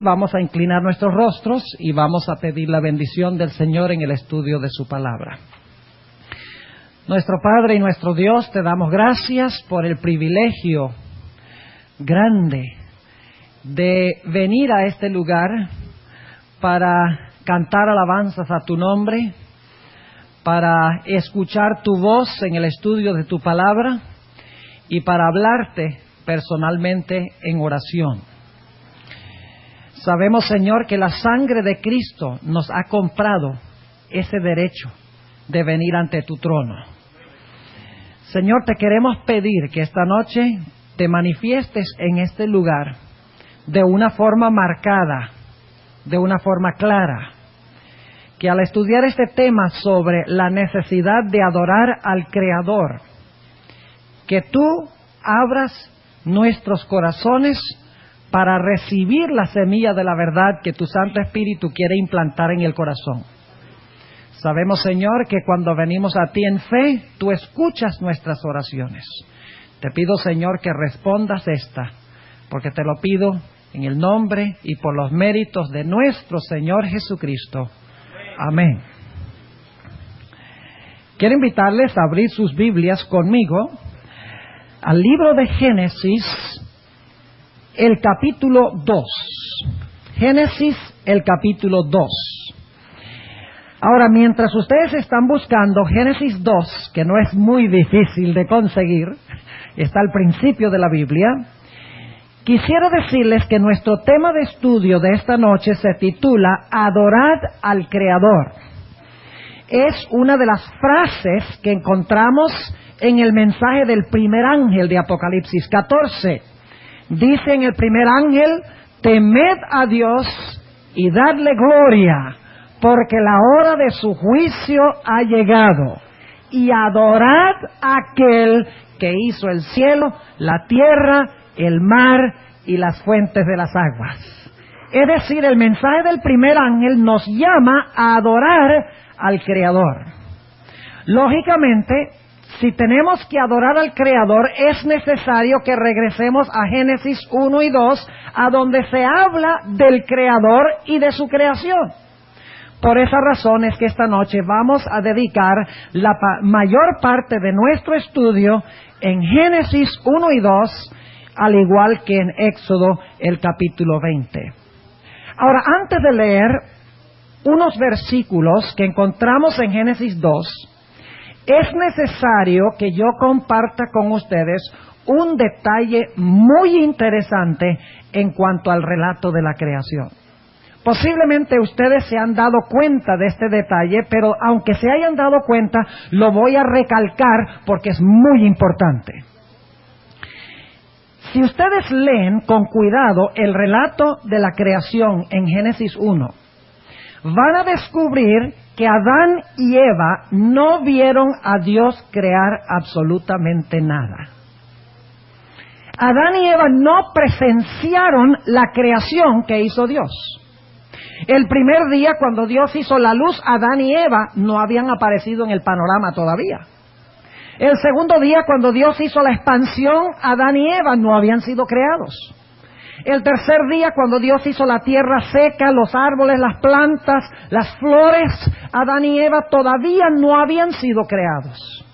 Vamos a inclinar nuestros rostros y vamos a pedir la bendición del Señor en el estudio de su palabra. Nuestro Padre y nuestro Dios, te damos gracias por el privilegio grande de venir a este lugar para cantar alabanzas a tu nombre, para escuchar tu voz en el estudio de tu palabra y para hablarte personalmente en oración. Sabemos, Señor, que la sangre de Cristo nos ha comprado ese derecho de venir ante tu trono. Señor, te queremos pedir que esta noche te manifiestes en este lugar de una forma marcada, de una forma clara, que al estudiar este tema sobre la necesidad de adorar al Creador, que tú abras nuestros corazones para recibir la semilla de la verdad que tu Santo Espíritu quiere implantar en el corazón. Sabemos, Señor, que cuando venimos a ti en fe, tú escuchas nuestras oraciones. Te pido, Señor, que respondas esta, porque te lo pido en el nombre y por los méritos de nuestro Señor Jesucristo. Amén. Quiero invitarles a abrir sus Biblias conmigo al libro de Génesis, el capítulo 2. Génesis, el capítulo 2. Ahora, mientras ustedes están buscando Génesis 2, que no es muy difícil de conseguir, está al principio de la Biblia, quisiera decirles que nuestro tema de estudio de esta noche se titula Adorad al Creador. Es una de las frases que encontramos en el mensaje del primer ángel de Apocalipsis 14. Dice en el primer ángel, temed a Dios y dadle gloria, porque la hora de su juicio ha llegado, y adorad a aquel que hizo el cielo, la tierra, el mar y las fuentes de las aguas. Es decir, el mensaje del primer ángel nos llama a adorar al Creador. Lógicamente, si tenemos que adorar al Creador, es necesario que regresemos a Génesis 1 y 2, a donde se habla del Creador y de su creación. Por esa razón es que esta noche vamos a dedicar la mayor parte de nuestro estudio en Génesis 1 y 2, al igual que en Éxodo el capítulo 20. Ahora, antes de leer unos versículos que encontramos en Génesis 2, es necesario que yo comparta con ustedes un detalle muy interesante en cuanto al relato de la creación. Posiblemente ustedes se han dado cuenta de este detalle, pero aunque se hayan dado cuenta, lo voy a recalcar porque es muy importante. Si ustedes leen con cuidado el relato de la creación en Génesis 1, van a descubrir que Adán y Eva no vieron a Dios crear absolutamente nada. Adán y Eva no presenciaron la creación que hizo Dios. El primer día, cuando Dios hizo la luz, Adán y Eva no habían aparecido en el panorama todavía. El segundo día, cuando Dios hizo la expansión, Adán y Eva no habían sido creados. El tercer día, cuando Dios hizo la tierra seca, los árboles, las plantas, las flores, Adán y Eva todavía no habían sido creados.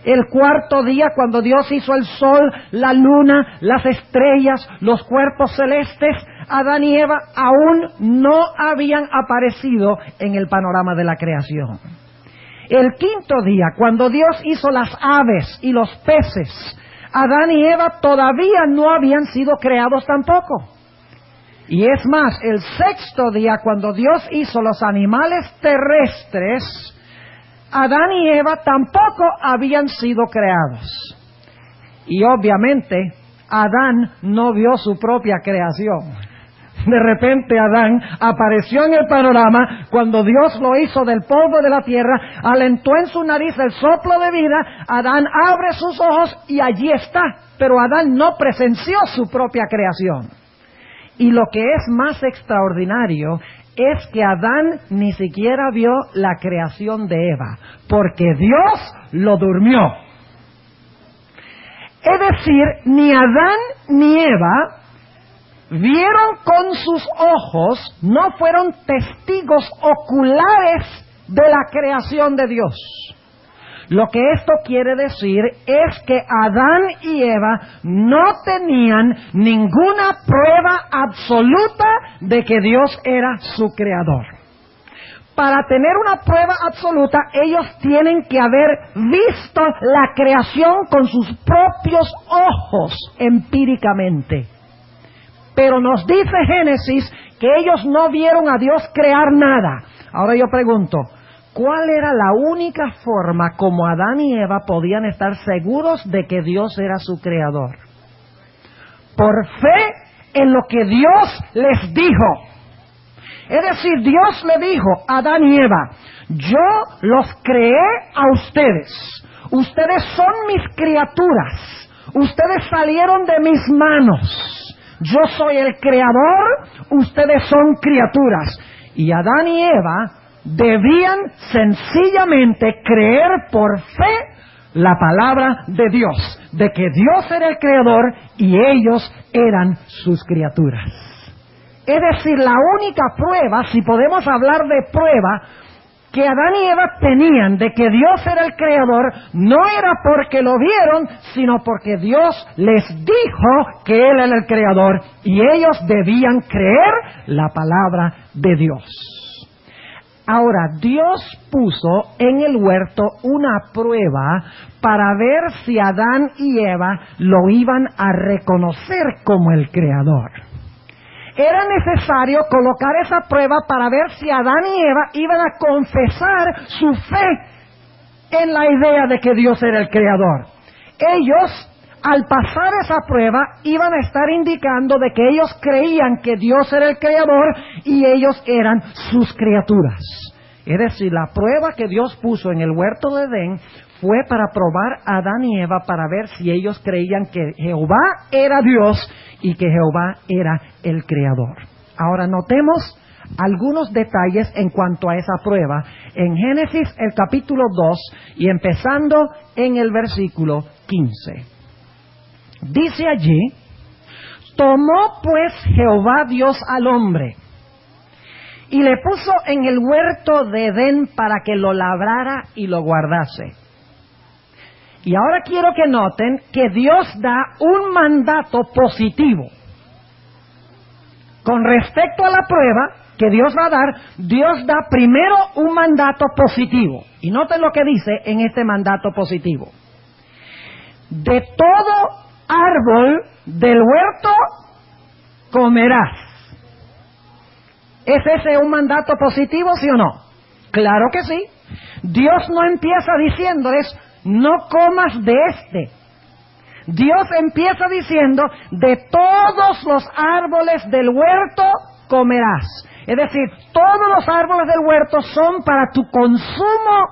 El cuarto día, cuando Dios hizo el sol, la luna, las estrellas, los cuerpos celestes, Adán y Eva aún no habían aparecido en el panorama de la creación. El quinto día, cuando Dios hizo las aves y los peces, Adán y Eva todavía no habían sido creados tampoco. Y es más, el sexto día, cuando Dios hizo los animales terrestres, Adán y Eva tampoco habían sido creados. Y obviamente, Adán no vio su propia creación. De repente Adán apareció en el panorama cuando Dios lo hizo del polvo de la tierra, alentó en su nariz el soplo de vida, Adán abre sus ojos y allí está. Pero Adán no presenció su propia creación. Y lo que es más extraordinario es que Adán ni siquiera vio la creación de Eva, porque Dios lo durmió. Es decir, ni Adán ni Eva vieron con sus ojos, no fueron testigos oculares de la creación de Dios. Lo que esto quiere decir es que Adán y Eva no tenían ninguna prueba absoluta de que Dios era su creador. Para tener una prueba absoluta, ellos tienen que haber visto la creación con sus propios ojos, empíricamente. Pero nos dice Génesis que ellos no vieron a Dios crear nada. Ahora yo pregunto, ¿cuál era la única forma como Adán y Eva podían estar seguros de que Dios era su creador? Por fe en lo que Dios les dijo. Es decir, Dios le dijo a Adán y Eva, yo los creé a ustedes. Ustedes son mis criaturas. Ustedes salieron de mis manos. Yo soy el creador, ustedes son criaturas. Y Adán y Eva debían sencillamente creer por fe la palabra de Dios, de que Dios era el creador y ellos eran sus criaturas. Es decir, la única prueba, si podemos hablar de prueba, que Adán y Eva tenían de que Dios era el creador, no era porque lo vieron, sino porque Dios les dijo que Él era el creador y ellos debían creer la palabra de Dios. Ahora, Dios puso en el huerto una prueba para ver si Adán y Eva lo iban a reconocer como el creador. Era necesario colocar esa prueba para ver si Adán y Eva iban a confesar su fe en la idea de que Dios era el creador. Ellos, al pasar esa prueba, iban a estar indicando de que ellos creían que Dios era el creador y ellos eran sus criaturas. Es decir, la prueba que Dios puso en el huerto de Edén fue para probar a Adán y Eva para ver si ellos creían que Jehová era Dios y que Jehová era el creador. Ahora notemos algunos detalles en cuanto a esa prueba en Génesis el capítulo 2 y empezando en el versículo 15. Dice allí, tomó pues Jehová Dios al hombre y le puso en el huerto de Edén para que lo labrara y lo guardase. Y ahora quiero que noten que Dios da un mandato positivo. Con respecto a la prueba que Dios va a dar, Dios da primero un mandato positivo. Y noten lo que dice en este mandato positivo. De todo árbol del huerto comerás. ¿Es ese un mandato positivo, sí o no? Claro que sí. Dios no empieza diciéndoles, no comas de este. Dios empieza diciendo, de todos los árboles del huerto comerás. Es decir, todos los árboles del huerto son para tu consumo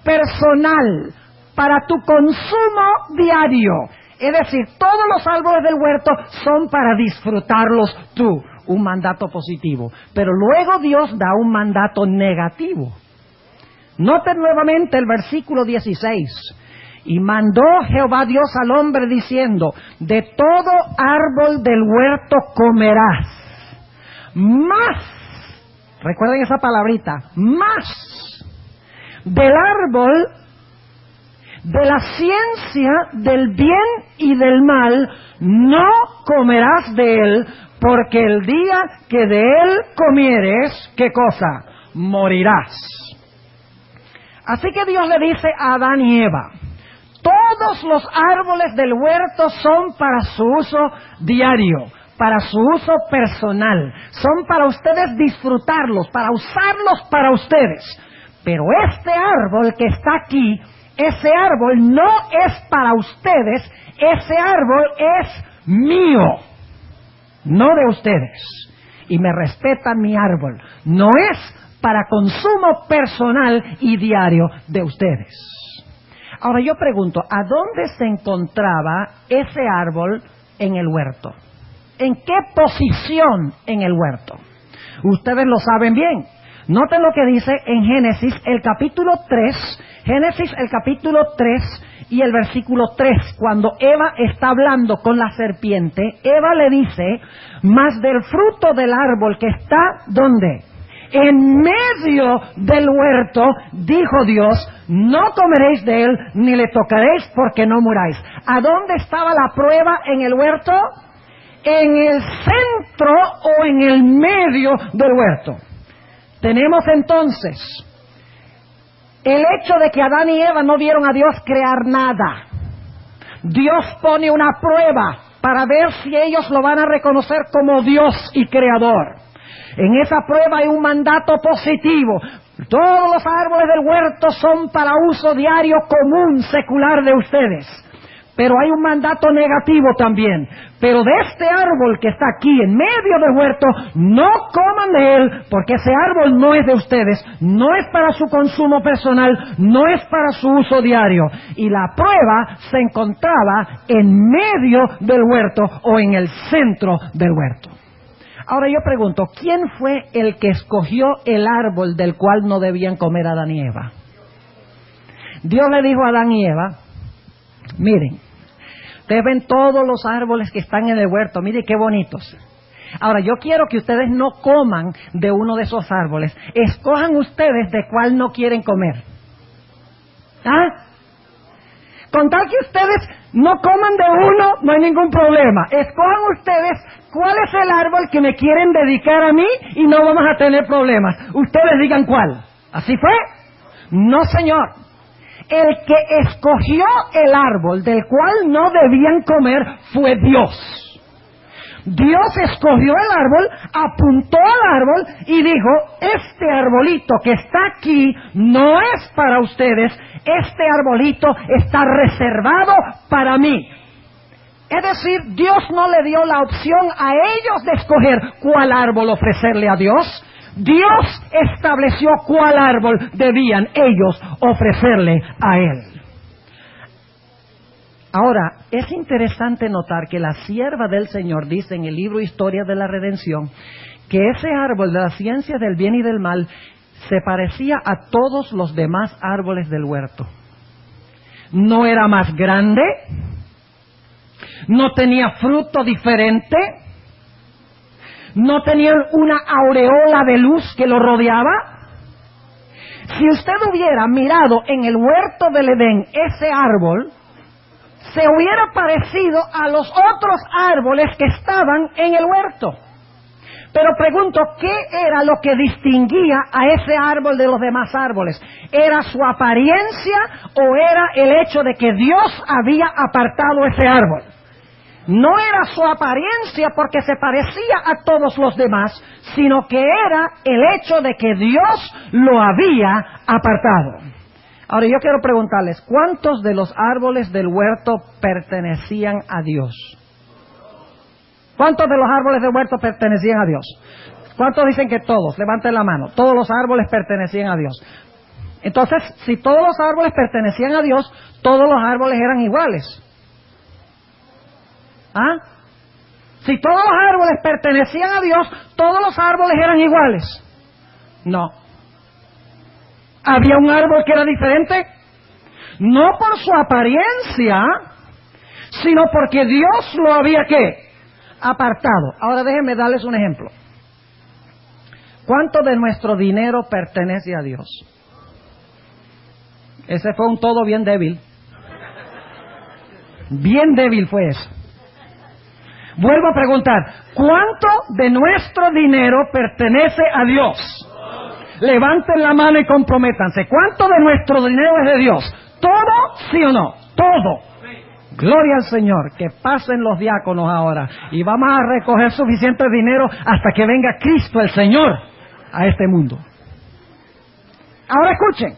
personal, para tu consumo diario. Es decir, todos los árboles del huerto son para disfrutarlos tú. Un mandato positivo. Pero luego Dios da un mandato negativo. Noten nuevamente el versículo 16. Y mandó Jehová Dios al hombre diciendo, de todo árbol del huerto comerás. Más, recuerden esa palabrita, más del árbol de la ciencia del bien y del mal, no comerás de él, porque el día que de él comieres, ¿qué cosa? Morirás. Así que Dios le dice a Adán y Eva, todos los árboles del huerto son para su uso diario, para su uso personal, son para ustedes disfrutarlos, para usarlos para ustedes. Pero este árbol que está aquí, ese árbol no es para ustedes, ese árbol es mío. No de ustedes. Y me respetan mi árbol. No es para consumo personal y diario de ustedes. Ahora yo pregunto, ¿a dónde se encontraba ese árbol en el huerto? ¿En qué posición en el huerto? Ustedes lo saben bien. Noten lo que dice en Génesis, el capítulo 3, Génesis el capítulo 3 y el versículo 3, cuando Eva está hablando con la serpiente, Eva le dice, mas del fruto del árbol que está, ¿dónde? En medio del huerto, dijo Dios, no comeréis de él, ni le tocaréis porque no muráis. ¿A dónde estaba la prueba en el huerto? En el centro o en el medio del huerto. Tenemos entonces el hecho de que Adán y Eva no vieron a Dios crear nada. Dios pone una prueba para ver si ellos lo van a reconocer como Dios y creador. En esa prueba hay un mandato positivo. Todos los árboles del huerto son para uso diario común, secular de ustedes. Pero hay un mandato negativo también. Pero de este árbol que está aquí en medio del huerto, no coman de él, porque ese árbol no es de ustedes, no es para su consumo personal, no es para su uso diario. Y la prueba se encontraba en medio del huerto o en el centro del huerto. Ahora yo pregunto, ¿quién fue el que escogió el árbol del cual no debían comer Adán y Eva? Dios le dijo a Adán y Eva, miren, ustedes ven todos los árboles que están en el huerto, miren qué bonitos. Ahora yo quiero que ustedes no coman de uno de esos árboles, escojan ustedes de cuál no quieren comer. ¿Ah? Con tal que ustedes no coman de uno, no hay ningún problema. Escojan ustedes cuál es el árbol que me quieren dedicar a mí y no vamos a tener problemas. Ustedes digan cuál. ¿Así fue? No, señor. El que escogió el árbol del cual no debían comer fue Dios. Dios escogió el árbol, apuntó al árbol y dijo, este arbolito que está aquí no es para ustedes, este arbolito está reservado para mí. Es decir, Dios no le dio la opción a ellos de escoger cuál árbol ofrecerle a Dios. Dios estableció cuál árbol debían ellos ofrecerle a Él. Ahora, es interesante notar que la sierva del Señor dice en el libro Historia de la Redención que ese árbol de la ciencia del bien y del mal se parecía a todos los demás árboles del huerto. No era más grande, no tenía fruto diferente, no tenía una aureola de luz que lo rodeaba. Si usted hubiera mirado en el huerto del Edén ese árbol, se hubiera parecido a los otros árboles que estaban en el huerto. Pero pregunto, ¿qué era lo que distinguía a ese árbol de los demás árboles? ¿Era su apariencia o era el hecho de que Dios había apartado ese árbol? No era su apariencia porque se parecía a todos los demás, sino que era el hecho de que Dios lo había apartado. Ahora yo quiero preguntarles, ¿cuántos de los árboles del huerto pertenecían a Dios? ¿Cuántos de los árboles del huerto pertenecían a Dios? ¿Cuántos dicen que todos? Levanten la mano. Todos los árboles pertenecían a Dios. Entonces, si todos los árboles pertenecían a Dios, todos los árboles eran iguales. ¿Ah? Si todos los árboles pertenecían a Dios, todos los árboles eran iguales. No. ¿Había un árbol que era diferente? No por su apariencia, sino porque Dios lo había, ¿qué? Apartado. Ahora déjenme darles un ejemplo. ¿Cuánto de nuestro dinero pertenece a Dios? Ese fue un todo bien débil. Bien débil fue eso. Vuelvo a preguntar, ¿cuánto de nuestro dinero pertenece a Dios? Levanten la mano y comprométanse. ¿Cuánto de nuestro dinero es de Dios? ¿Todo? ¿Sí o no? Todo. Gloria al Señor. Que pasen los diáconos ahora. Y vamos a recoger suficiente dinero hasta que venga Cristo el Señor a este mundo. Ahora escuchen.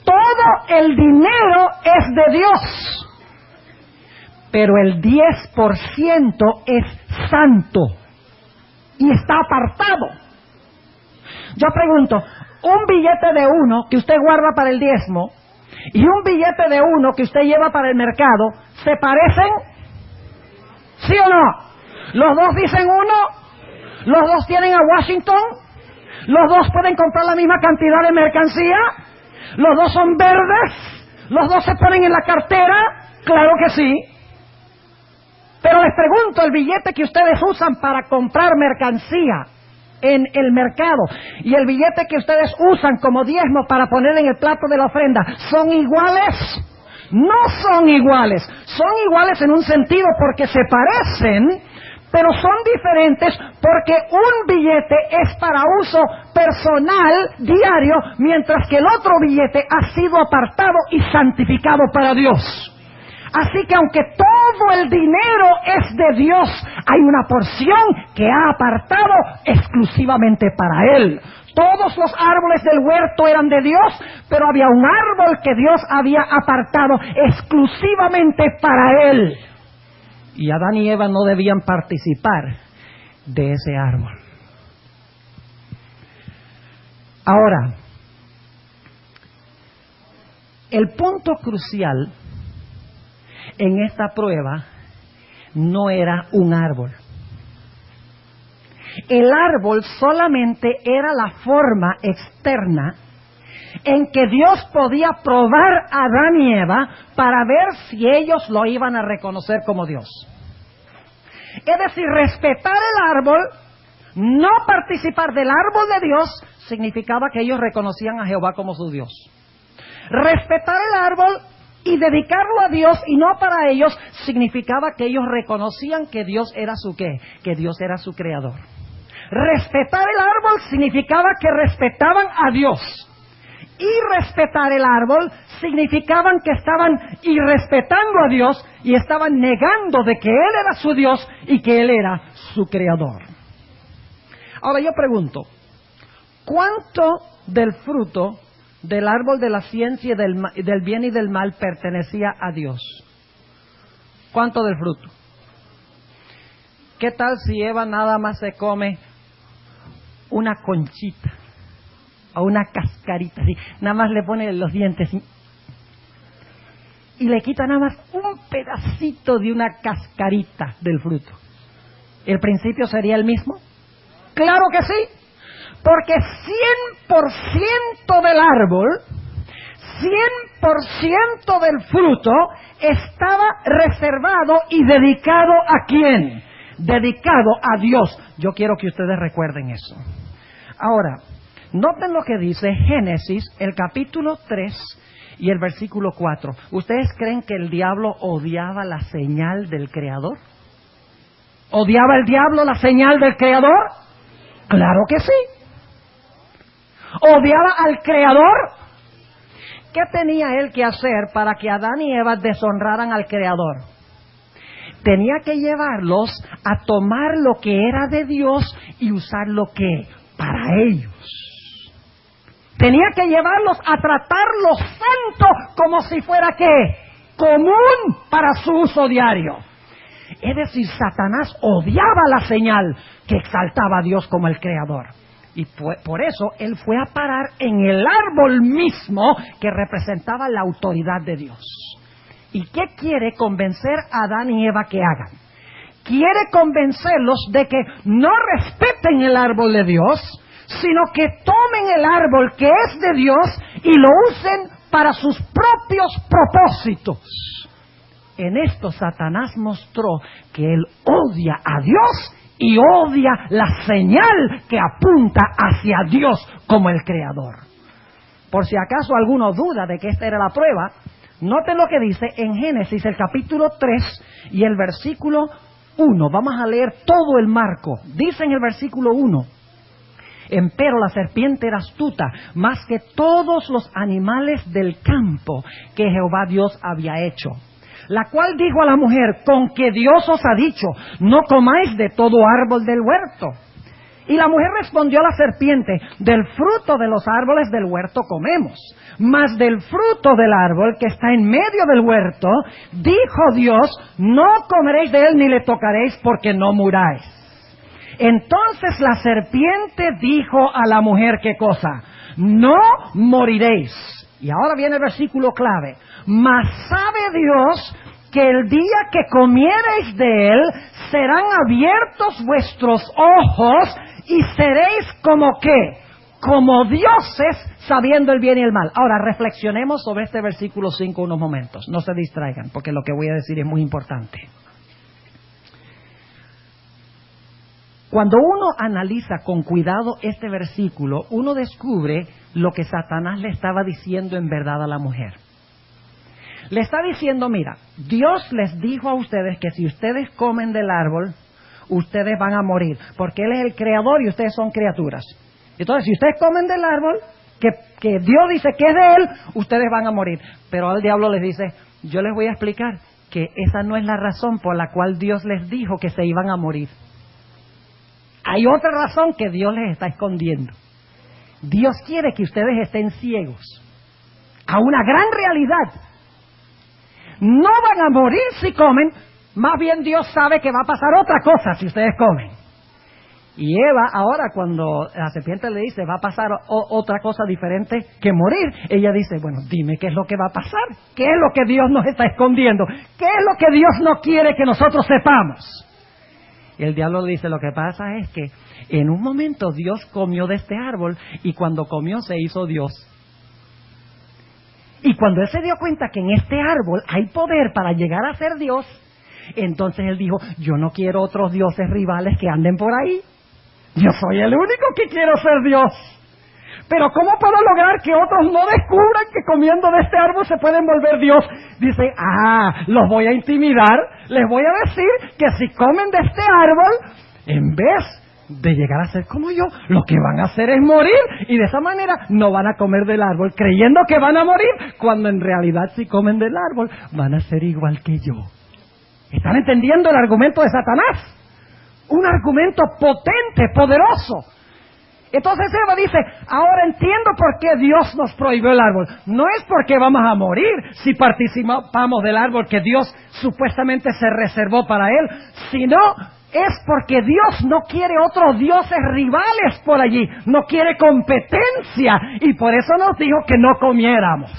Todo el dinero es de Dios. Pero el 10% es santo. Y está apartado. Yo pregunto, un billete de 1 que usted guarda para el diezmo y un billete de 1 que usted lleva para el mercado, ¿se parecen? ¿Sí o no? ¿Los dos dicen uno? ¿Los dos tienen a Washington? ¿Los dos pueden comprar la misma cantidad de mercancía? ¿Los dos son verdes? ¿Los dos se ponen en la cartera? Claro que sí. Pero les pregunto, el billete que ustedes usan para comprar mercancía en el mercado y el billete que ustedes usan como diezmo para poner en el plato de la ofrenda, ¿son iguales? No son iguales. Son iguales en un sentido porque se parecen, pero son diferentes porque un billete es para uso personal diario, mientras que el otro billete ha sido apartado y santificado para Dios. Así que aunque todo el dinero es de Dios, hay una porción que ha apartado exclusivamente para Él. Todos los árboles del huerto eran de Dios, pero había un árbol que Dios había apartado exclusivamente para Él. Y Adán y Eva no debían participar de ese árbol. Ahora, el punto crucial en esta prueba no era un árbol. El árbol solamente era la forma externa en que Dios podía probar a Adán y Eva para ver si ellos lo iban a reconocer como Dios. Es decir, respetar el árbol, no participar del árbol de Dios, significaba que ellos reconocían a Jehová como su Dios. Respetar el árbol y dedicarlo a Dios y no para ellos, significaba que ellos reconocían que Dios era su ¿qué? Que Dios era su creador. Respetar el árbol significaba que respetaban a Dios. Y respetar el árbol significaban que estaban irrespetando a Dios y estaban negando de que Él era su Dios y que Él era su creador. Ahora yo pregunto, ¿cuánto del fruto del árbol de la ciencia y del bien y del mal pertenecía a Dios? ¿Cuánto del fruto? ¿Qué tal si Eva nada más se come una conchita o una cascarita, así, nada más le pone los dientes y le quita nada más un pedacito de una cascarita del fruto? ¿El principio sería el mismo? ¡Claro que sí! Porque 100% del árbol, 100% del fruto estaba reservado y dedicado ¿a quién? Dedicado a Dios. Yo quiero que ustedes recuerden eso. Ahora, noten lo que dice Génesis, el capítulo 3 y el versículo 4. ¿Ustedes creen que el diablo odiaba la señal del Creador? ¿Odiaba el diablo la señal del Creador? Claro que sí. ¿Odiaba al Creador? ¿Qué tenía él que hacer para que Adán y Eva deshonraran al Creador? Tenía que llevarlos a tomar lo que era de Dios y usar lo que para ellos. Tenía que llevarlos a tratar lo santo como si fuera ¿qué? Común para su uso diario. Es decir, Satanás odiaba la señal que exaltaba a Dios como el Creador. Y por eso él fue a parar en el árbol mismo que representaba la autoridad de Dios. ¿Y qué quiere convencer a Adán y Eva que hagan? Quiere convencerlos de que no respeten el árbol de Dios, sino que tomen el árbol que es de Dios y lo usen para sus propios propósitos. En esto Satanás mostró que él odia a Dios y odia la señal que apunta hacia Dios como el Creador. Por si acaso alguno duda de que esta era la prueba, noten lo que dice en Génesis, el capítulo 3 y el versículo 1. Vamos a leer todo el marco. Dice en el versículo 1: Empero la serpiente era astuta, más que todos los animales del campo que Jehová Dios había hecho, la cual dijo a la mujer: con que Dios os ha dicho, no comáis de todo árbol del huerto. Y la mujer respondió a la serpiente: del fruto de los árboles del huerto comemos, mas del fruto del árbol que está en medio del huerto, dijo Dios, no comeréis de él ni le tocaréis, porque no muráis. Entonces la serpiente dijo a la mujer, ¿qué cosa? No moriréis. Y ahora viene el versículo clave: mas sabe Dios que el día que comiereis de él, serán abiertos vuestros ojos y seréis como ¿qué? como dioses, sabiendo el bien y el mal. Ahora, reflexionemos sobre este versículo 5 unos momentos. No se distraigan, porque lo que voy a decir es muy importante. Cuando uno analiza con cuidado este versículo, uno descubre lo que Satanás le estaba diciendo en verdad a la mujer. Le está diciendo, mira, Dios les dijo a ustedes que si ustedes comen del árbol, ustedes van a morir, porque Él es el creador y ustedes son criaturas. Entonces, si ustedes comen del árbol, que Dios dice que es de Él, ustedes van a morir. Pero el diablo les dice, yo les voy a explicar que esa no es la razón por la cual Dios les dijo que se iban a morir. Hay otra razón que Dios les está escondiendo. Dios quiere que ustedes estén ciegos a una gran realidad. No van a morir si comen, más bien Dios sabe que va a pasar otra cosa si ustedes comen. Y Eva, ahora cuando la serpiente le dice, va a pasar otra cosa diferente que morir, ella dice, bueno, dime qué es lo que va a pasar, qué es lo que Dios nos está escondiendo, qué es lo que Dios no quiere que nosotros sepamos. Y el diablo le dice, lo que pasa es que en un momento Dios comió de este árbol y cuando comió se hizo Dios. Y cuando él se dio cuenta que en este árbol hay poder para llegar a ser Dios, entonces él dijo, yo no quiero otros dioses rivales que anden por ahí. Yo soy el único que quiero ser Dios. Pero ¿cómo puedo lograr que otros no descubran que comiendo de este árbol se pueden volver Dios? Dice, los voy a intimidar, les voy a decir que si comen de este árbol, en vez de llegar a ser como yo, lo que van a hacer es morir, y de esa manera no van a comer del árbol creyendo que van a morir, cuando en realidad si comen del árbol van a ser igual que yo. ¿Están entendiendo el argumento de Satanás? Un argumento potente, poderoso. Entonces Eva dice, ahora entiendo por qué Dios nos prohibió el árbol. No es porque vamos a morir si participamos del árbol que Dios supuestamente se reservó para Él, sino es porque Dios no quiere otros dioses rivales por allí, no quiere competencia, y por eso nos dijo que no comiéramos.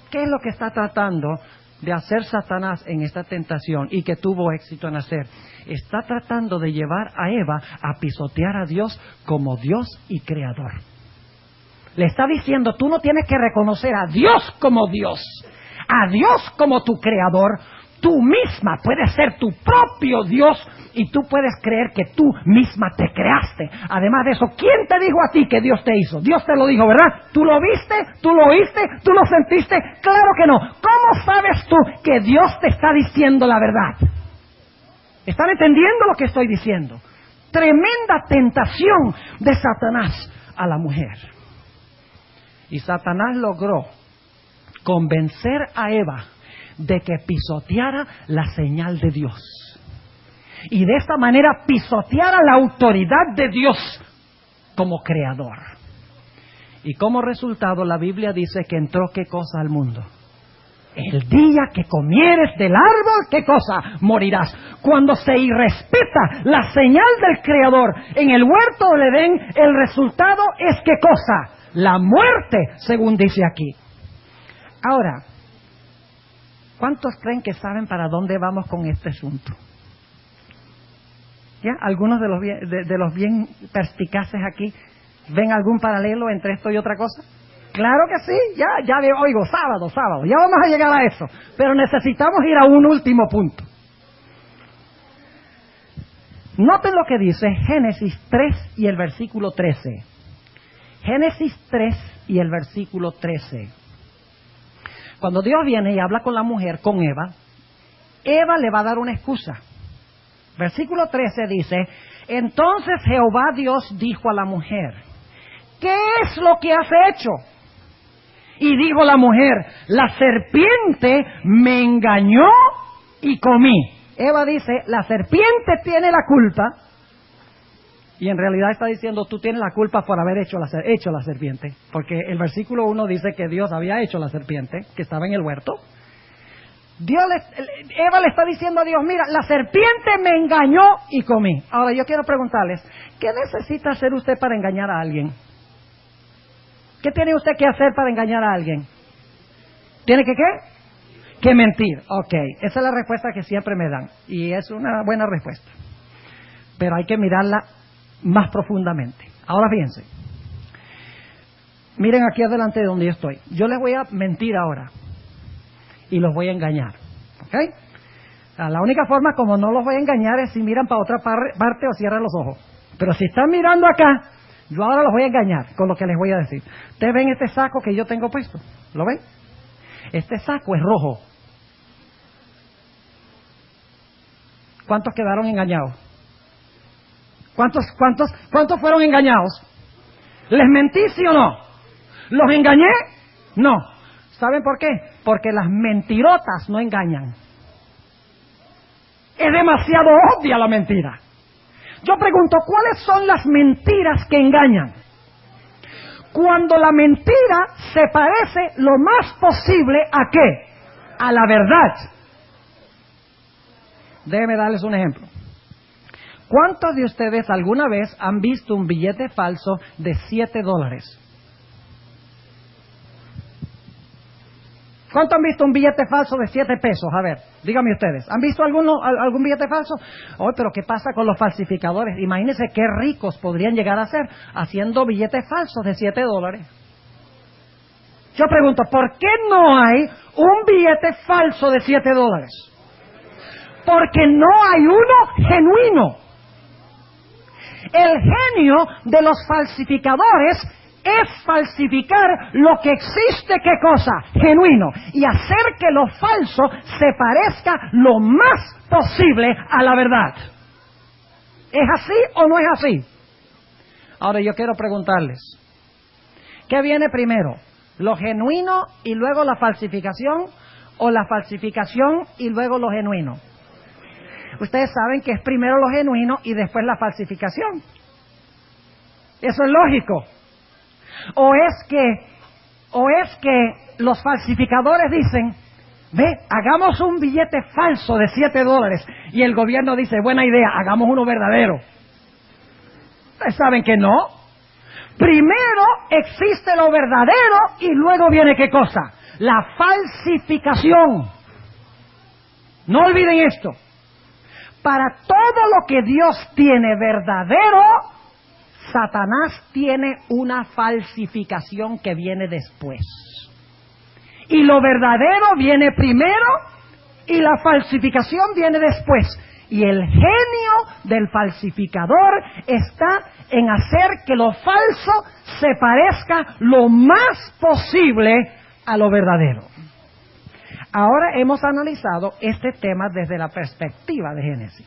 ¿Qué es lo que está tratando de hacer Satanás en esta tentación y que tuvo éxito en hacer? Está tratando de llevar a Eva a pisotear a Dios como Dios y Creador. Le está diciendo, tú no tienes que reconocer a Dios como Dios, a Dios como tu Creador. Tú misma puedes ser tu propio Dios y tú puedes creer que tú misma te creaste. Además de eso, ¿quién te dijo a ti que Dios te hizo? Dios te lo dijo, ¿verdad? ¿Tú lo viste? ¿Tú lo oíste? ¿Tú lo sentiste? Claro que no. ¿Cómo sabes tú que Dios te está diciendo la verdad? ¿Están entendiendo lo que estoy diciendo? Tremenda tentación de Satanás a la mujer. Y Satanás logró convencer a Eva de que pisoteara la señal de Dios. Y de esta manera pisoteara la autoridad de Dios como creador. Y como resultado la Biblia dice que entró ¿qué cosa al mundo? El día que comieres del árbol, ¿qué cosa? Morirás. Cuando se irrespeta la señal del Creador en el huerto del Edén, el resultado es ¿qué cosa? La muerte, según dice aquí. Ahora, ¿cuántos creen que saben para dónde vamos con este asunto? ¿Ya? Algunos de los bien perspicaces aquí, ¿ven algún paralelo entre esto y otra cosa? Claro que sí, ya oigo, sábado, ya vamos a llegar a eso, pero necesitamos ir a un último punto. Noten lo que dice Génesis 3 y el versículo 13. Génesis 3 y el versículo 13. Cuando Dios viene y habla con la mujer, con Eva, Eva le va a dar una excusa. Versículo 13 dice, entonces Jehová Dios dijo a la mujer, ¿qué es lo que has hecho? Y dijo la mujer, la serpiente me engañó y comí. Eva dice, la serpiente tiene la culpa. Y en realidad está diciendo, tú tienes la culpa por haber hecho la serpiente. Porque el versículo 1 dice que Dios había hecho la serpiente, que estaba en el huerto. Eva le está diciendo a Dios, mira, la serpiente me engañó y comí. Ahora yo quiero preguntarles, ¿qué necesita hacer usted para engañar a alguien? ¿Qué tiene usted que hacer para engañar a alguien? ¿Tiene que qué? Que mentir. Ok, esa es la respuesta que siempre me dan. Y es una buena respuesta. Pero hay que mirarla más profundamente. Ahora fíjense. Miren aquí adelante de donde yo estoy. Yo les voy a mentir ahora y los voy a engañar. ¿Ok? La única forma como no los voy a engañar es si miran para otra parte o cierran los ojos. Pero si están mirando acá, yo ahora los voy a engañar con lo que les voy a decir. ¿Ustedes ven este saco que yo tengo puesto? ¿Lo ven? Este saco es rojo. ¿Cuántos quedaron engañados? ¿Cuántos fueron engañados? ¿Les mentí, sí o no? ¿Los engañé? No. ¿Saben por qué? Porque las mentirotas no engañan. Es demasiado obvia la mentira. Yo pregunto, ¿cuáles son las mentiras que engañan? Cuando la mentira se parece lo más posible ¿a qué? A la verdad. Déjenme darles un ejemplo. ¿Cuántos de ustedes alguna vez han visto un billete falso de $7? ¿Cuántos han visto un billete falso de 7 pesos? A ver, díganme ustedes. ¿Han visto algún billete falso? Oh, pero ¿qué pasa con los falsificadores? Imagínense qué ricos podrían llegar a ser haciendo billetes falsos de $7. Yo pregunto, ¿por qué no hay un billete falso de $7? Porque no hay uno genuino. El genio de los falsificadores es falsificar lo que existe, ¿qué cosa? Genuino. Y hacer que lo falso se parezca lo más posible a la verdad. ¿Es así o no es así? Ahora yo quiero preguntarles, ¿qué viene primero? ¿Lo genuino y luego la falsificación? ¿O la falsificación y luego lo genuino? Ustedes saben que es primero lo genuino y después la falsificación. Eso es lógico. ¿O es que los falsificadores dicen, hagamos un billete falso de $7 y el gobierno dice, buena idea, hagamos uno verdadero? Ustedes saben que no. Primero existe lo verdadero y luego viene ¿qué cosa? La falsificación. No olviden esto. Para todo lo que Dios tiene verdadero, Satanás tiene una falsificación que viene después. Y lo verdadero viene primero y la falsificación viene después. Y el genio del falsificador está en hacer que lo falso se parezca lo más posible a lo verdadero. Ahora hemos analizado este tema desde la perspectiva de Génesis.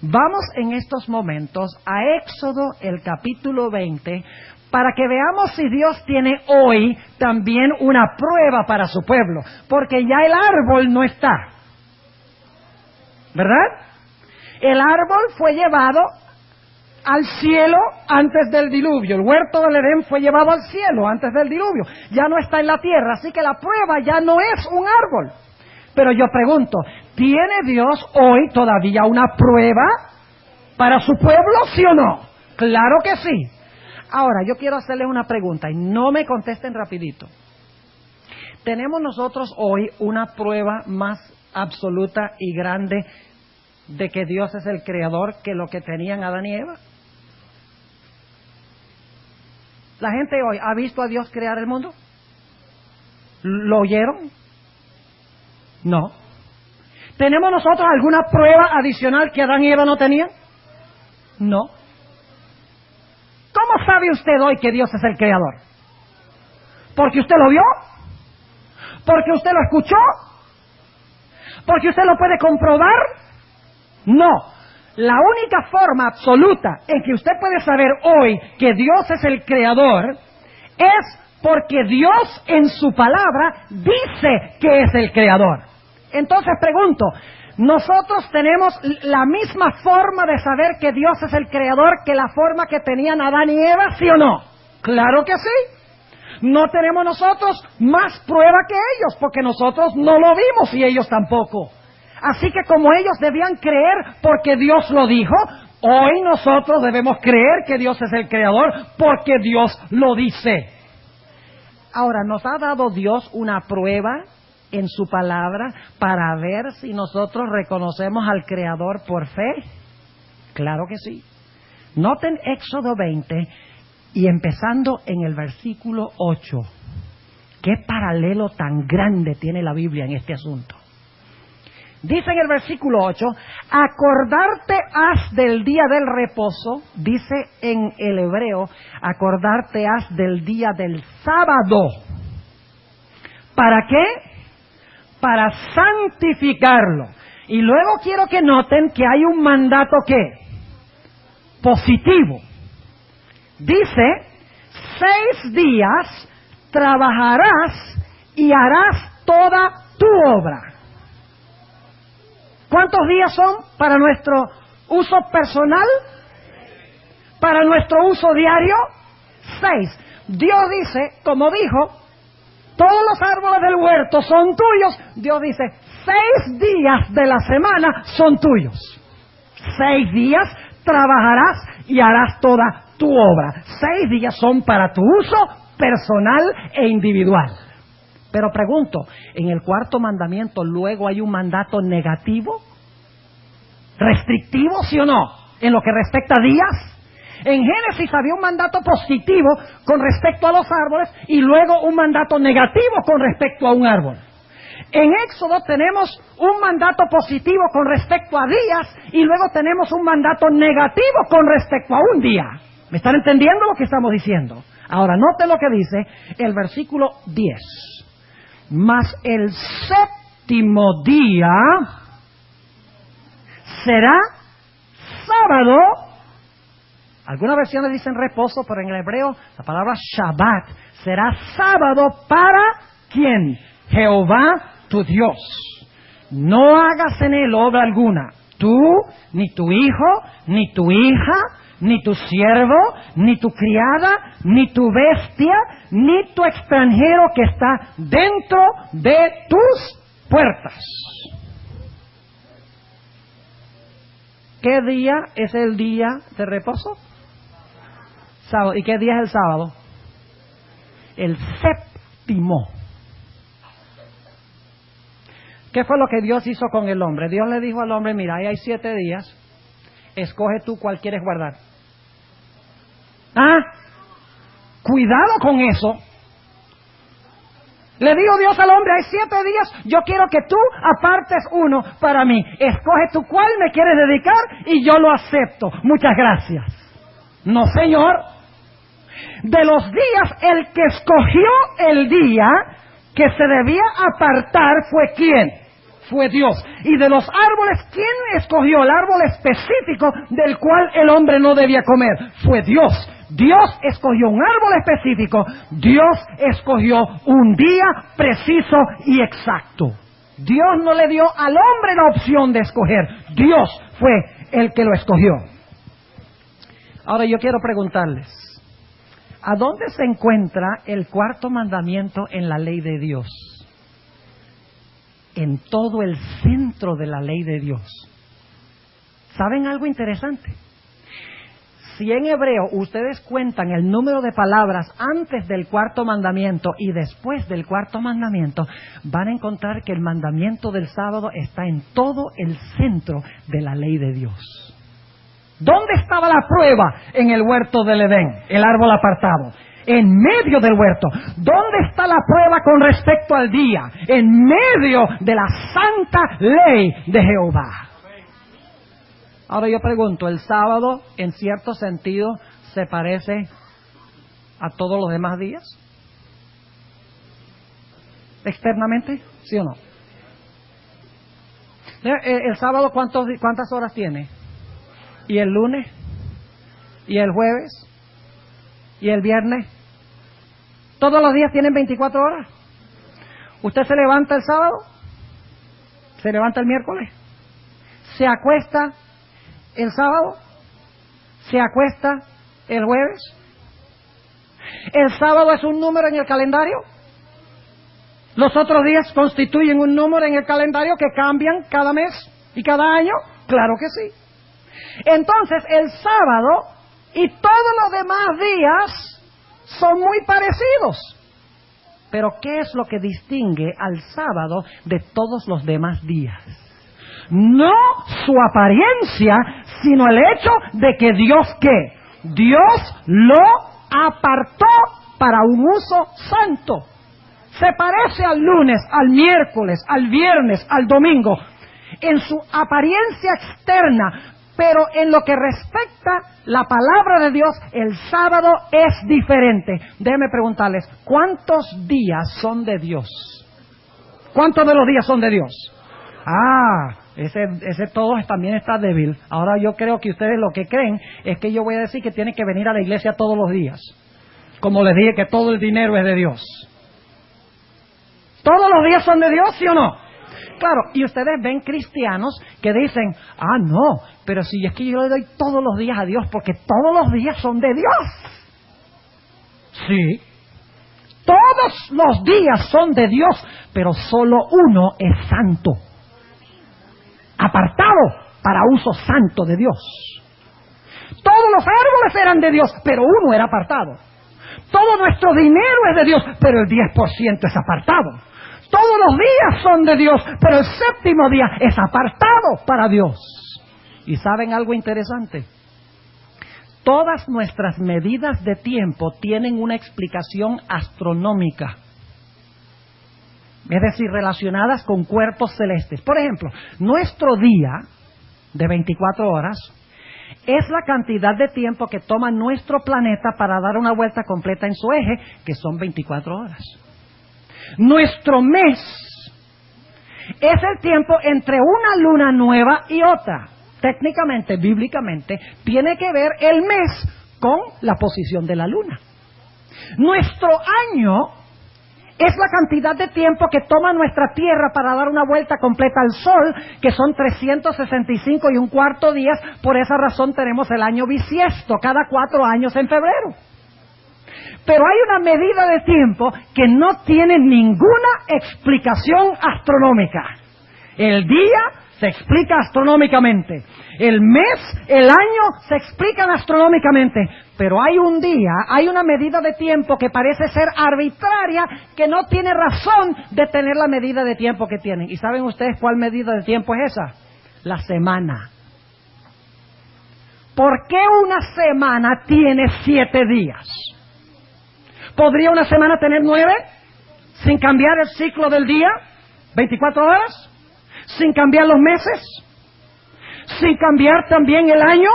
Vamos en estos momentos a Éxodo, el capítulo 20, para que veamos si Dios tiene hoy también una prueba para su pueblo, porque ya el árbol no está, ¿verdad? El árbol fue llevado al cielo antes del diluvio. El huerto del Edén fue llevado al cielo antes del diluvio. Ya no está en la tierra, así que la prueba ya no es un árbol. Pero yo pregunto, ¿tiene Dios hoy todavía una prueba para su pueblo, sí o no? Claro que sí. Ahora, yo quiero hacerles una pregunta y no me contesten rapidito. ¿Tenemos nosotros hoy una prueba más absoluta y grande de que Dios es el creador que lo que tenían Adán y Eva? ¿La gente hoy ha visto a Dios crear el mundo? ¿Lo oyeron? No. ¿Tenemos nosotros alguna prueba adicional que Adán y Eva no tenían? No. ¿Cómo sabe usted hoy que Dios es el creador? ¿Porque usted lo vio? ¿Porque usted lo escuchó? ¿Porque usted lo puede comprobar? No. La única forma absoluta en que usted puede saber hoy que Dios es el creador es porque Dios en su palabra dice que es el creador. Entonces pregunto, ¿nosotros tenemos la misma forma de saber que Dios es el creador que la forma que tenían Adán y Eva, sí o no? Claro que sí. No tenemos nosotros más prueba que ellos, porque nosotros no lo vimos y ellos tampoco. Así que como ellos debían creer porque Dios lo dijo, hoy nosotros debemos creer que Dios es el creador porque Dios lo dice. Ahora, ¿nos ha dado Dios una prueba en su palabra para ver si nosotros reconocemos al creador por fe? Claro que sí. Noten Éxodo 20 Y empezando en el versículo 8, ¿qué paralelo tan grande tiene la Biblia en este asunto? Dice en el versículo 8, acordarte has del día del reposo, dice en el hebreo, acordarte has del día del sábado. ¿Para qué? Para santificarlo. Y luego quiero que noten que hay un mandato ¿qué? Positivo. Dice, 6 días trabajarás y harás toda tu obra. ¿Cuántos días son para nuestro uso personal? Para nuestro uso diario, 6. Dios dice, como dijo, todos los árboles del huerto son tuyos. Dios dice, 6 días de la semana son tuyos. 6 días trabajarás y harás toda tu obra. 6 días son para tu uso personal e individual. Pero pregunto, ¿en el cuarto mandamiento luego hay un mandato negativo? ¿Restrictivo, sí o no? En lo que respecta a días. En Génesis había un mandato positivo con respecto a los árboles y luego un mandato negativo con respecto a un árbol. En Éxodo tenemos un mandato positivo con respecto a días y luego tenemos un mandato negativo con respecto a un día. ¿Me están entendiendo lo que estamos diciendo? Ahora, note lo que dice el versículo 10. Mas el séptimo día será sábado. Algunas versiones dicen reposo, pero en el hebreo la palabra Shabbat será sábado para ¿quién? Jehová tu Dios. No hagas en él obra alguna, tú, ni tu hijo, ni tu hija, ni tu siervo, ni tu criada, ni tu bestia, ni tu extranjero que está dentro de tus puertas. ¿Qué día es el día de reposo? Sábado. ¿Y qué día es el sábado? El séptimo. ¿Qué fue lo que Dios hizo con el hombre? Dios le dijo al hombre, mira, ahí hay 7 días, escoge tú cuál quieres guardar. ¿Ah? Cuidado con eso. Le dijo Dios al hombre, hay 7 días, yo quiero que tú apartes uno para mí. Escoge tú cuál me quieres dedicar y yo lo acepto. Muchas gracias. No, señor. De los días, el que escogió el día que se debía apartar fue ¿quién? Fue Dios. Y de los árboles, ¿quién escogió el árbol específico del cual el hombre no debía comer? Fue Dios. Dios escogió un árbol específico. Dios escogió un día preciso y exacto. Dios no le dio al hombre la opción de escoger. Dios fue el que lo escogió. Ahora yo quiero preguntarles, ¿a dónde se encuentra el cuarto mandamiento en la ley de Dios? En todo el centro de la ley de Dios. ¿Saben algo interesante? Si en hebreo ustedes cuentan el número de palabras antes del cuarto mandamiento y después del cuarto mandamiento, van a encontrar que el mandamiento del sábado está en todo el centro de la ley de Dios. ¿Dónde estaba la prueba en el huerto del Edén, el árbol apartado? En medio del huerto. ¿Dónde está la prueba con respecto al día? En medio de la santa ley de Jehová. Ahora yo pregunto, ¿el sábado en cierto sentido se parece a todos los demás días? ¿Externamente? ¿Sí o no? ¿El sábado cuántas horas tiene? ¿Y el lunes? ¿Y el jueves? ¿Y el viernes? ¿Todos los días tienen 24 horas? ¿Usted se levanta el sábado? ¿Se levanta el miércoles? ¿Se acuesta el sábado? ¿Se acuesta el jueves? ¿El sábado es un número en el calendario? ¿Los otros días constituyen un número en el calendario que cambian cada mes y cada año? Claro que sí. Entonces, el sábado y todos los demás días son muy parecidos. Pero, ¿qué es lo que distingue al sábado de todos los demás días? No su apariencia, sino el hecho de que Dios, ¿qué? Dios lo apartó para un uso santo. Se parece al lunes, al miércoles, al viernes, al domingo, en su apariencia externa, pero en lo que respecta la palabra de Dios, el sábado es diferente. Déjenme preguntarles, ¿cuántos días son de Dios? ¿Cuántos de los días son de Dios? Ese todos también está débil. Ahora yo creo que ustedes lo que creen es que yo voy a decir que tienen que venir a la iglesia todos los días. Como les dije que todo el dinero es de Dios. ¿Todos los días son de Dios, sí o no? Claro, y ustedes ven cristianos que dicen, no, pero si es que yo le doy todos los días a Dios, porque todos los días son de Dios. Sí, todos los días son de Dios, pero solo uno es santo, apartado para uso santo de Dios. Todos los árboles eran de Dios, pero uno era apartado. Todo nuestro dinero es de Dios, pero el 10% es apartado. Todos los días son de Dios, pero el séptimo día es apartado para Dios. ¿Y saben algo interesante? Todas nuestras medidas de tiempo tienen una explicación astronómica. Es decir, relacionadas con cuerpos celestes. Por ejemplo, nuestro día de 24 horas es la cantidad de tiempo que toma nuestro planeta para dar una vuelta completa en su eje, que son 24 horas. Nuestro mes es el tiempo entre una luna nueva y otra. Técnicamente, bíblicamente, tiene que ver el mes con la posición de la luna. Nuestro año es la cantidad de tiempo que toma nuestra Tierra para dar una vuelta completa al Sol, que son 365 y un cuarto días. Por esa razón tenemos el año bisiesto, cada 4 años en febrero. Pero hay una medida de tiempo que no tiene ninguna explicación astronómica. El día se explica astronómicamente. El mes, el año se explican astronómicamente. Pero hay un día, hay una medida de tiempo que parece ser arbitraria, que no tiene razón de tener la medida de tiempo que tienen. ¿Y saben ustedes cuál medida de tiempo es esa? La semana. ¿Por qué una semana tiene 7 días? ¿Podría una semana tener 9? ¿Sin cambiar el ciclo del día? ¿24 horas? ¿Sin cambiar los meses? ¿Sin cambiar también el año?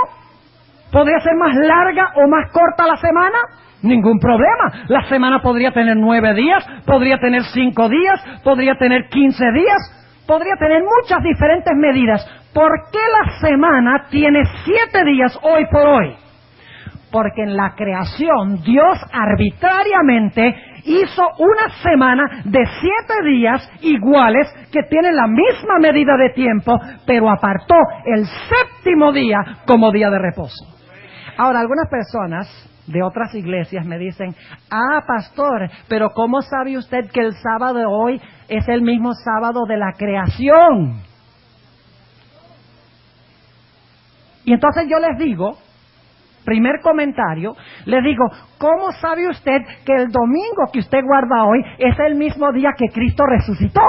¿Podría ser más larga o más corta la semana? Ningún problema. La semana podría tener 9 días, podría tener 5 días, podría tener 15 días, podría tener muchas diferentes medidas. ¿Por qué la semana tiene 7 días hoy por hoy? Porque en la creación Dios arbitrariamente hizo una semana de 7 días iguales que tienen la misma medida de tiempo, pero apartó el séptimo día como día de reposo. Ahora, algunas personas de otras iglesias me dicen, pastor, pero ¿cómo sabe usted que el sábado de hoy es el mismo sábado de la creación? Y entonces yo les digo, primer comentario, les digo, ¿cómo sabe usted que el domingo que usted guarda hoy es el mismo día que Cristo resucitó?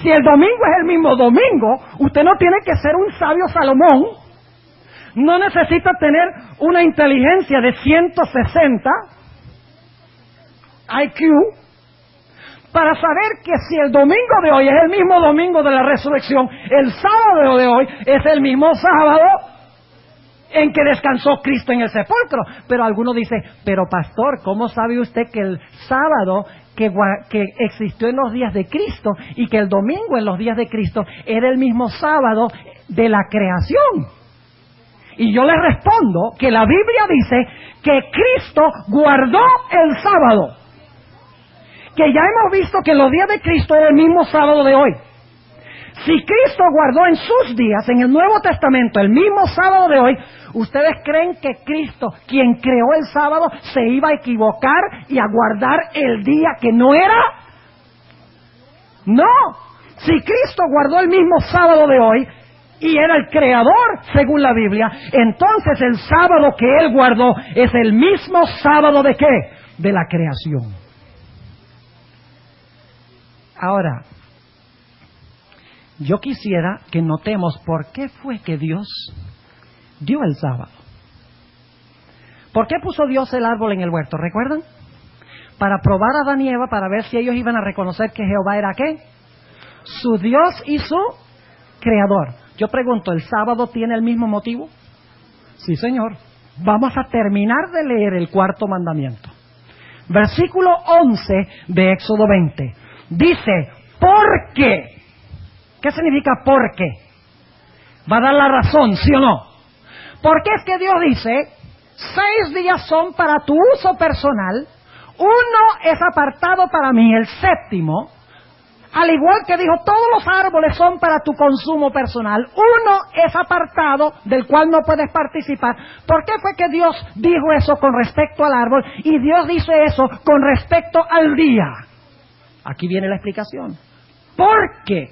Si el domingo es el mismo domingo, usted no tiene que ser un sabio Salomón, no necesita tener una inteligencia de 160 IQ para saber que si el domingo de hoy es el mismo domingo de la resurrección, el sábado de hoy es el mismo sábado en que descansó Cristo en el sepulcro. Pero alguno dice, pero pastor, ¿cómo sabe usted que el sábado que existió en los días de Cristo y que el domingo en los días de Cristo era el mismo sábado de la creación? Y yo le respondo que la Biblia dice que Cristo guardó el sábado, que ya hemos visto que los días de Cristo era el mismo sábado de hoy. Si Cristo guardó en sus días, en el Nuevo Testamento, el mismo sábado de hoy, ¿ustedes creen que Cristo, quien creó el sábado, se iba a equivocar y a guardar el día que no era? No. Si Cristo guardó el mismo sábado de hoy y era el creador, según la Biblia, entonces el sábado que Él guardó es el mismo sábado ¿de qué? De la creación. Ahora, yo quisiera que notemos por qué fue que Dios dio el sábado. ¿Por qué puso Dios el árbol en el huerto? ¿Recuerdan? Para probar a Adán y Eva, para ver si ellos iban a reconocer que Jehová era ¿qué? Su Dios y su Creador. Yo pregunto, ¿el sábado tiene el mismo motivo? Sí, Señor. Vamos a terminar de leer el cuarto mandamiento. Versículo 11 de Éxodo 20. Dice, ¿por qué? ¿Qué significa por qué? Va a dar la razón, ¿sí o no? Porque es que Dios dice, 6 días son para tu uso personal, 1 es apartado para mí, el 7º, al igual que dijo, todos los árboles son para tu consumo personal, 1 es apartado del cual no puedes participar. ¿Por qué fue que Dios dijo eso con respecto al árbol y Dios dice eso con respecto al día? Aquí viene la explicación. Porque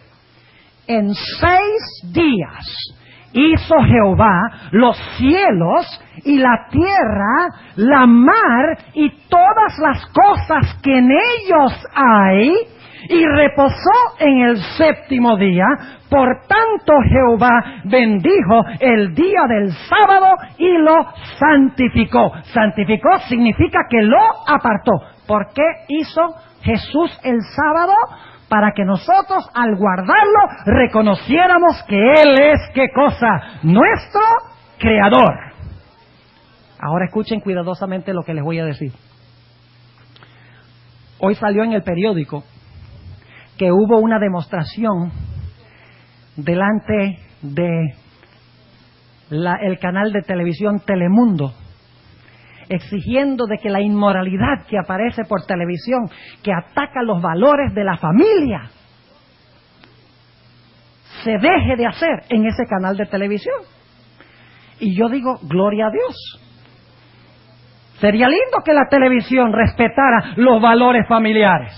en 6 días hizo Jehová los cielos y la tierra, la mar y todas las cosas que en ellos hay, y reposó en el 7º día. Por tanto Jehová bendijo el día del sábado y lo santificó. Santificó significa que lo apartó. ¿Por qué hizo Jesús el sábado? Para que nosotros al guardarlo reconociéramos que Él es, ¿qué cosa? Nuestro Creador. Ahora escuchen cuidadosamente lo que les voy a decir. Hoy salió en el periódico que hubo una demostración delante de el canal de televisión Telemundo, exigiendo de que la inmoralidad que aparece por televisión, que ataca los valores de la familia, se deje de hacer en ese canal de televisión. Y yo digo, gloria a Dios. Sería lindo que la televisión respetara los valores familiares.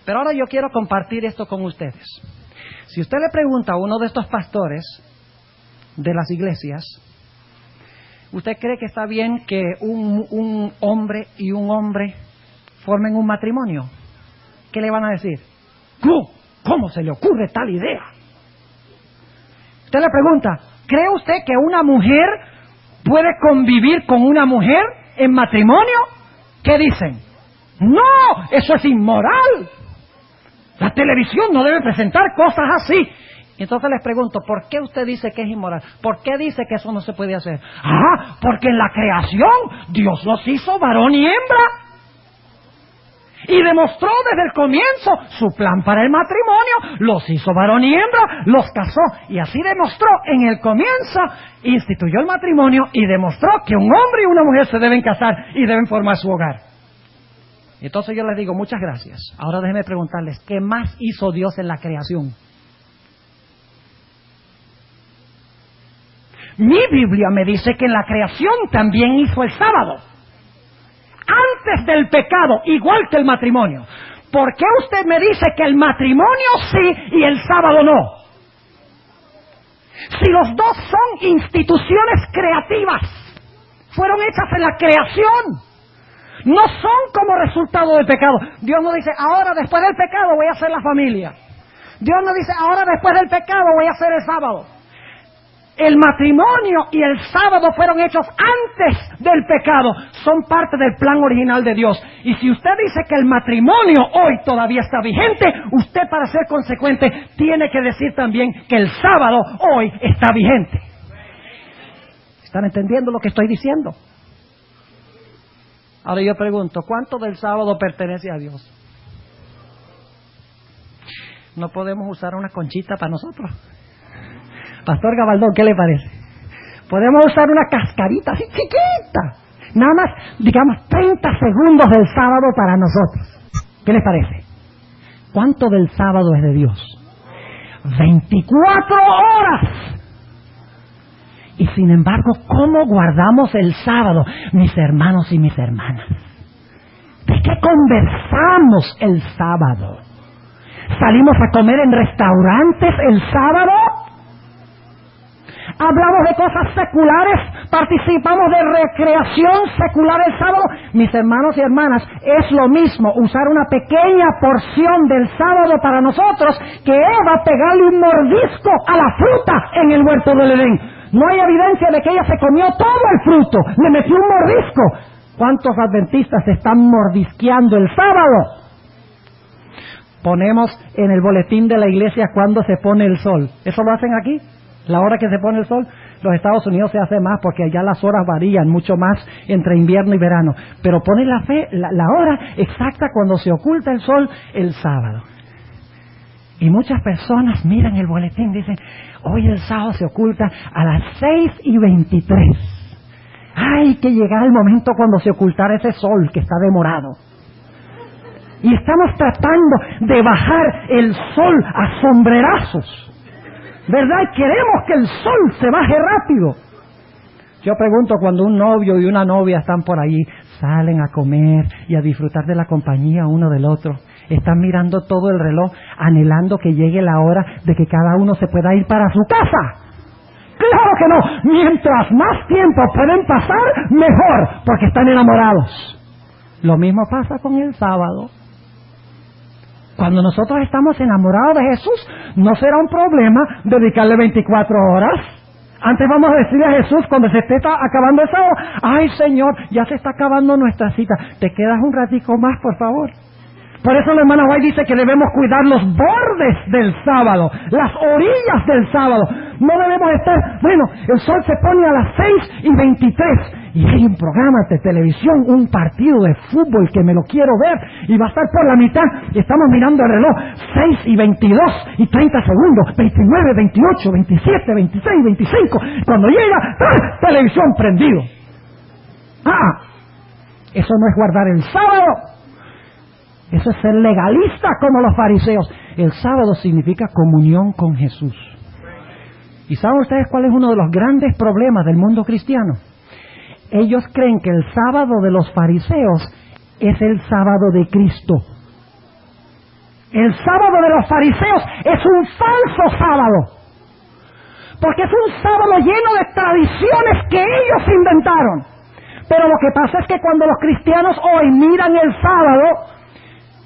Pero ahora yo quiero compartir esto con ustedes. Si usted le pregunta a uno de estos pastores de las iglesias, ¿usted cree que está bien que un hombre y un hombre formen un matrimonio? ¿Qué le van a decir? ¿Cómo se le ocurre tal idea? Usted le pregunta, ¿cree usted que una mujer puede convivir con una mujer en matrimonio? ¿Qué dicen? No, eso es inmoral. La televisión no debe presentar cosas así. Entonces les pregunto, ¿por qué usted dice que es inmoral? ¿Por qué dice que eso no se puede hacer? Porque en la creación Dios los hizo varón y hembra. Y demostró desde el comienzo su plan para el matrimonio. Los hizo varón y hembra, los casó. Y así demostró en el comienzo, instituyó el matrimonio y demostró que un hombre y una mujer se deben casar y deben formar su hogar. Entonces yo les digo, muchas gracias. Ahora déjenme preguntarles, ¿qué más hizo Dios en la creación? Mi Biblia me dice que en la creación también hizo el sábado. Antes del pecado, igual que el matrimonio. ¿Por qué usted me dice que el matrimonio sí y el sábado no? Si los dos son instituciones creativas, fueron hechas en la creación. No son como resultado del pecado. Dios no dice, ahora después del pecado voy a hacer la familia. Dios no dice, ahora después del pecado voy a hacer el sábado. El matrimonio y el sábado fueron hechos antes del pecado. Son parte del plan original de Dios. Y si usted dice que el matrimonio hoy todavía está vigente, usted, para ser consecuente, tiene que decir también que el sábado hoy está vigente. ¿Están entendiendo lo que estoy diciendo? Ahora yo pregunto, ¿cuánto del sábado pertenece a Dios? ¿No podemos usar una conchita para nosotros? Pastor Gabaldón, ¿qué le parece? Podemos usar una cascarita así chiquita. Nada más, digamos, 30 segundos del sábado para nosotros. ¿Qué les parece? ¿Cuánto del sábado es de Dios? 24 horas. Y sin embargo, ¿cómo guardamos el sábado, mis hermanos y mis hermanas? ¿De qué conversamos el sábado? ¿Salimos a comer en restaurantes el sábado? ¿Hablamos de cosas seculares? ¿Participamos de recreación secular el sábado? Mis hermanos y hermanas, es lo mismo usar una pequeña porción del sábado para nosotros que Eva pegarle un mordisco a la fruta en el huerto del Edén. No hay evidencia de que ella se comió todo el fruto, le metió un mordisco. ¿Cuántos adventistas se están mordisqueando el sábado? Ponemos en el boletín de la iglesia cuándo se pone el sol. ¿Eso lo hacen aquí? ¿La hora que se pone el sol? Los Estados Unidos se hace más porque allá las horas varían mucho más entre invierno y verano. Pero pone la hora exacta cuando se oculta el sol el sábado. Y muchas personas miran el boletín y dicen, hoy el sábado se oculta a las 6:23. ¡Ay, que llegará el momento cuando se ocultará ese sol que está demorado! Y estamos tratando de bajar el sol a sombrerazos. ¿Verdad? Queremos que el sol se baje rápido. Yo pregunto, cuando un novio y una novia están por ahí, salen a comer y a disfrutar de la compañía uno del otro, están mirando todo el reloj, anhelando que llegue la hora de que cada uno se pueda ir para su casa. ¡Claro que no! Mientras más tiempo pueden pasar, mejor, porque están enamorados. Lo mismo pasa con el sábado. Cuando nosotros estamos enamorados de Jesús, no será un problema dedicarle 24 horas. Antes vamos a decirle a Jesús, cuando se esté acabando esa hora, ¡ay, Señor, ya se está acabando nuestra cita! ¿Te quedas un ratico más, por favor? Por eso la hermana White dice que debemos cuidar los bordes del sábado, las orillas del sábado. No debemos estar, bueno, el sol se pone a las 6:23 y hay un programa de televisión, un partido de fútbol que me lo quiero ver y va a estar por la mitad y estamos mirando el reloj, 6:22 y 30 segundos, 29, 28, 27, 26, 25. Cuando llega, ¡ah!, televisión prendido. Eso no es guardar el sábado. Eso es ser legalista como los fariseos. El sábado significa comunión con Jesús. ¿Y saben ustedes cuál es uno de los grandes problemas del mundo cristiano? Ellos creen que el sábado de los fariseos es el sábado de Cristo. El sábado de los fariseos es un falso sábado. Porque es un sábado lleno de tradiciones que ellos inventaron. Pero lo que pasa es que cuando los cristianos hoy miran el sábado,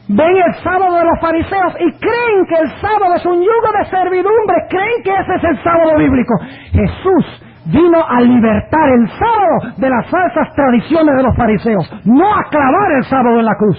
ven el sábado de los fariseos y creen que el sábado es un yugo de servidumbre, creen que ese es el sábado bíblico. Jesús vino a libertar el sábado de las falsas tradiciones de los fariseos, no a clavar el sábado en la cruz.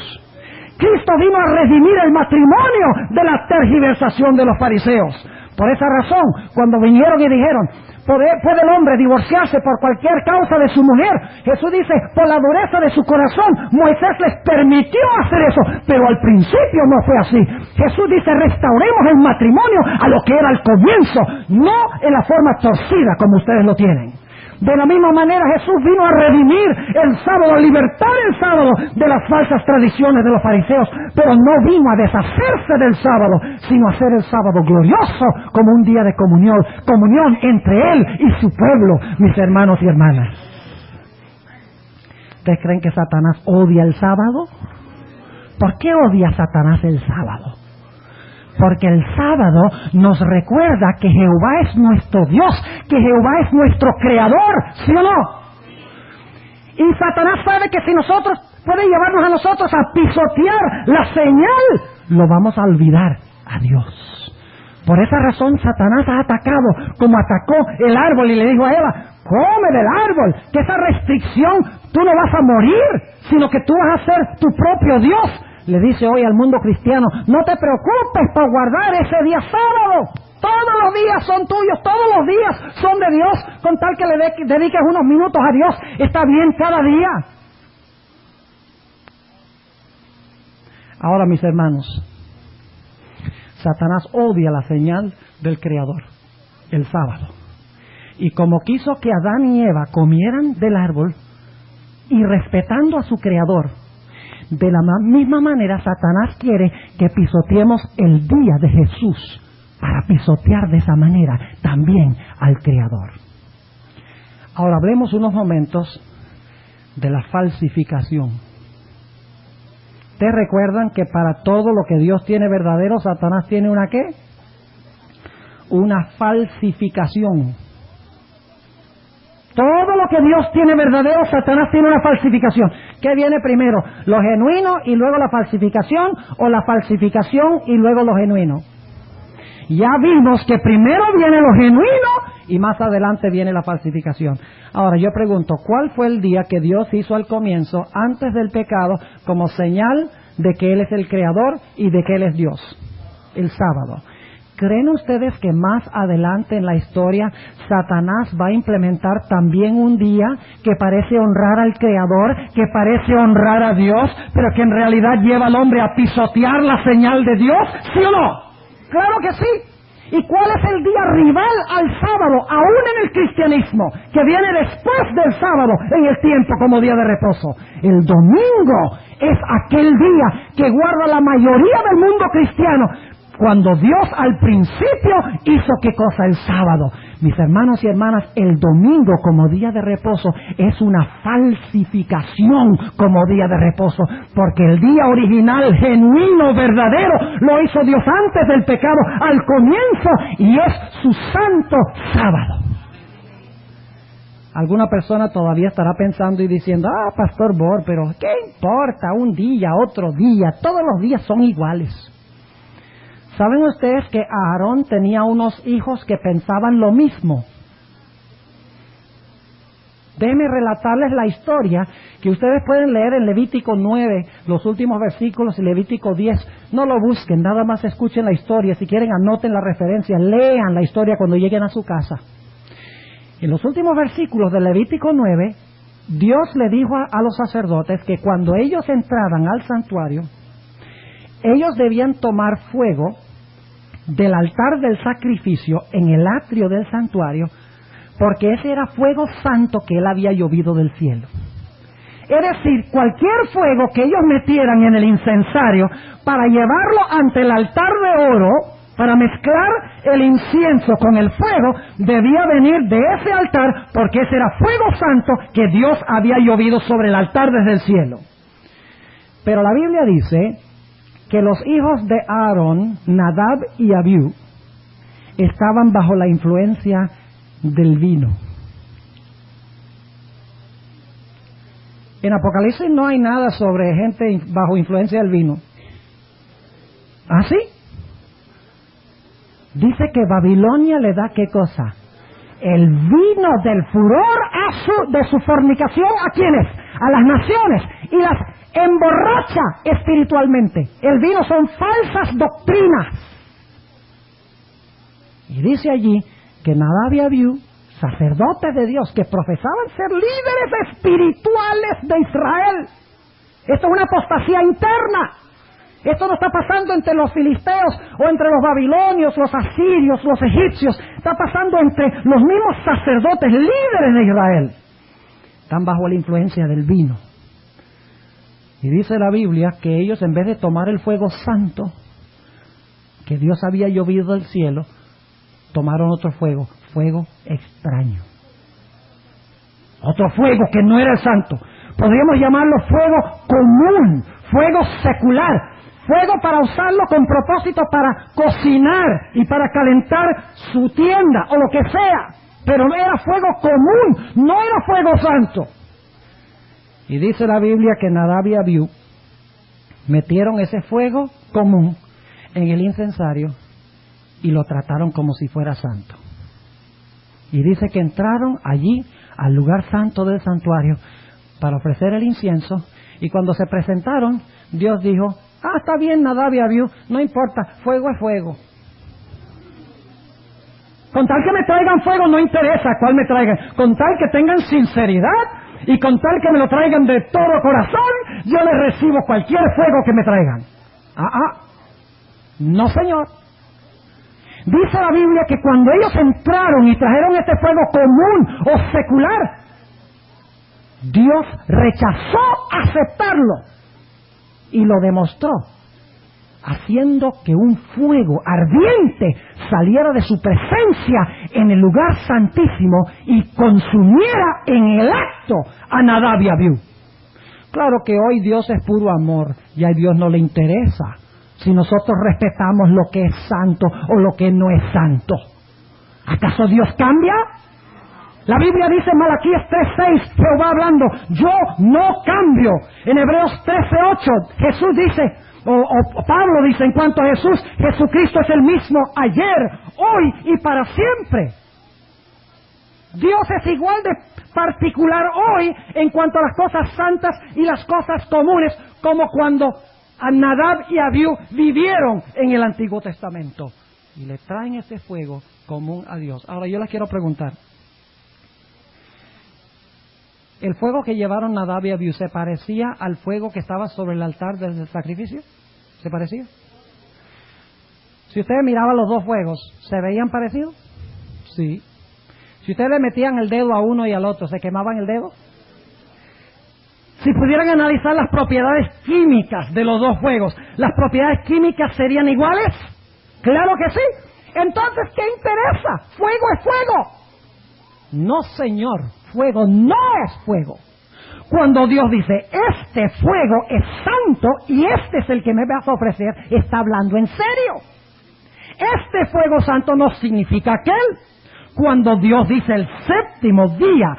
Cristo vino a redimir el matrimonio de la tergiversación de los fariseos. Por esa razón, cuando vinieron y dijeron, ¿puede el hombre divorciarse por cualquier causa de su mujer? Jesús dice, por la dureza de su corazón, Moisés les permitió hacer eso, pero al principio no fue así. Jesús dice, restauremos el matrimonio a lo que era al comienzo, no en la forma torcida como ustedes lo tienen. De la misma manera Jesús vino a redimir el sábado, a libertar el sábado de las falsas tradiciones de los fariseos, pero no vino a deshacerse del sábado, sino a hacer el sábado glorioso como un día de comunión, comunión entre Él y su pueblo, mis hermanos y hermanas. ¿Ustedes creen que Satanás odia el sábado? ¿Por qué odia Satanás el sábado? Porque el sábado nos recuerda que Jehová es nuestro Dios, que Jehová es nuestro creador, ¿sí o no? Y Satanás sabe que si nosotros, puede llevarnos a nosotros a pisotear la señal, lo vamos a olvidar a Dios. Por esa razón Satanás ha atacado, como atacó el árbol y le dijo a Eva, come del árbol, que esa restricción, tú no vas a morir, sino que tú vas a ser tu propio Dios. Le dice hoy al mundo cristiano, no te preocupes por guardar ese día sábado. Todos los días son tuyos, todos los días son de Dios. Con tal que le dediques unos minutos a Dios, está bien cada día. Ahora, mis hermanos, Satanás odia la señal del Creador, el sábado. Y como quiso que Adán y Eva comieran del árbol y respetando a su Creador, de la misma manera Satanás quiere que pisoteemos el día de Jesús para pisotear de esa manera también al Creador. Ahora hablemos unos momentos de la falsificación. ¿Ustedes recuerdan que para todo lo que Dios tiene verdadero, Satanás tiene una qué? Una falsificación. Todo lo que Dios tiene verdadero, Satanás tiene una falsificación. ¿Qué viene primero? ¿Lo genuino y luego la falsificación? ¿O la falsificación y luego lo genuino? Ya vimos que primero viene lo genuino y más adelante viene la falsificación. Ahora yo pregunto, ¿cuál fue el día que Dios hizo al comienzo, antes del pecado, como señal de que Él es el Creador y de que Él es Dios? El sábado. ¿Creen ustedes que más adelante en la historia Satanás va a implementar también un día que parece honrar al Creador, que parece honrar a Dios, pero que en realidad lleva al hombre a pisotear la señal de Dios? ¿Sí o no? ¡Claro que sí! ¿Y cuál es el día rival al sábado, aún en el cristianismo, que viene después del sábado en el tiempo como día de reposo? El domingo es aquel día que guarda la mayoría del mundo cristiano, cuando Dios al principio hizo ¿qué cosa? El sábado. Mis hermanos y hermanas, el domingo como día de reposo es una falsificación como día de reposo, porque el día original, genuino, verdadero, lo hizo Dios antes del pecado, al comienzo, y es su santo sábado. Alguna persona todavía estará pensando y diciendo, Pastor Bor, pero ¿qué importa? Un día, otro día, todos los días son iguales. ¿Saben ustedes que Aarón tenía unos hijos que pensaban lo mismo? Déjenme relatarles la historia que ustedes pueden leer en Levítico 9, los últimos versículos, y Levítico 10. No lo busquen, nada más escuchen la historia. Si quieren, anoten la referencia, lean la historia cuando lleguen a su casa. En los últimos versículos de Levítico 9, Dios le dijo a los sacerdotes que cuando ellos entraran al santuario, ellos debían tomar fuego del altar del sacrificio en el atrio del santuario, porque ese era fuego santo que Él había llovido del cielo. Es decir, cualquier fuego que ellos metieran en el incensario para llevarlo ante el altar de oro, para mezclar el incienso con el fuego, debía venir de ese altar, porque ese era fuego santo que Dios había llovido sobre el altar desde el cielo. Pero la Biblia dice que los hijos de Aarón, Nadab y Abiú, estaban bajo la influencia del vino. En Apocalipsis no hay nada sobre gente bajo influencia del vino. ¿Ah, sí? Dice que Babilonia le da ¿qué cosa? El vino del furor de su fornicación. ¿A quiénes? A las naciones. Y las emborracha espiritualmente. El vino son falsas doctrinas. Y dice allí que Nadab y Abiú, sacerdotes de Dios que profesaban ser líderes espirituales de Israel. Esto es una apostasía interna. Esto no está pasando entre los filisteos o entre los babilonios, los asirios, los egipcios. Está pasando entre los mismos sacerdotes líderes de Israel. Están bajo la influencia del vino. Y dice la Biblia que ellos, en vez de tomar el fuego santo que Dios había llovido del cielo, tomaron otro fuego, fuego extraño. Otro fuego que no era el santo. Podríamos llamarlo fuego común, fuego secular, fuego para usarlo con propósito para cocinar y para calentar su tienda o lo que sea. Pero era fuego común, no era fuego santo. Y dice la Biblia que Nadab y Abiú metieron ese fuego común en el incensario y lo trataron como si fuera santo. Y dice que entraron allí al lugar santo del santuario para ofrecer el incienso, y cuando se presentaron, Dios dijo, está bien Nadab y Abiú, no importa, fuego es fuego. Con tal que me traigan fuego, no interesa cuál me traigan, con tal que tengan sinceridad y con tal que me lo traigan de todo corazón, yo les recibo cualquier fuego que me traigan. No señor. Dice la Biblia que cuando ellos entraron y trajeron este fuego común o secular, Dios rechazó aceptarlo y lo demostró, haciendo que un fuego ardiente saliera de su presencia en el lugar santísimo y consumiera en el acto a Nadab y Abiú. Claro que hoy Dios es puro amor y a Dios no le interesa si nosotros respetamos lo que es santo o lo que no es santo. ¿Acaso Dios cambia? La Biblia dice en Malaquías 3:6, Jehová hablando, yo no cambio. En Hebreos 13:8, Jesús dice, o Pablo dice en cuanto a Jesús, Jesucristo es el mismo ayer, hoy y para siempre. Dios es igual de particular hoy en cuanto a las cosas santas y las cosas comunes, como cuando Nadab y Abiú vivieron en el Antiguo Testamento. Y le traen ese fuego común a Dios. Ahora yo les quiero preguntar, ¿el fuego que llevaron Nadab y Abiú se parecía al fuego que estaba sobre el altar del sacrificio? ¿Se parecía? Si ustedes miraban los dos fuegos, ¿se veían parecidos? Sí. Si ustedes le metían el dedo a uno y al otro, ¿se quemaban el dedo? Si pudieran analizar las propiedades químicas de los dos fuegos, ¿las propiedades químicas serían iguales? ¡Claro que sí! Entonces, ¿qué interesa? ¡Fuego es fuego! No, señor, fuego no es fuego. Cuando Dios dice, este fuego es santo y este es el que me vas a ofrecer, está hablando en serio. Este fuego santo no significa aquel. Cuando Dios dice el séptimo día,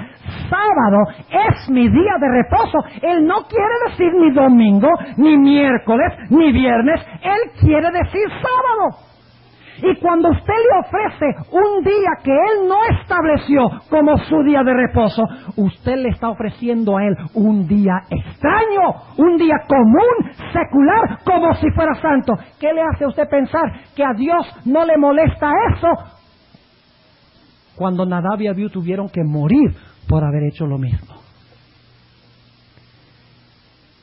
sábado, es mi día de reposo, Él no quiere decir ni domingo, ni miércoles, ni viernes, Él quiere decir sábado. Y cuando usted le ofrece un día que Él no estableció como su día de reposo, usted le está ofreciendo a Él un día extraño, un día común, secular, como si fuera santo. ¿Qué le hace a usted pensar que a Dios no le molesta eso? Cuando Nadab y Abiú tuvieron que morir por haber hecho lo mismo.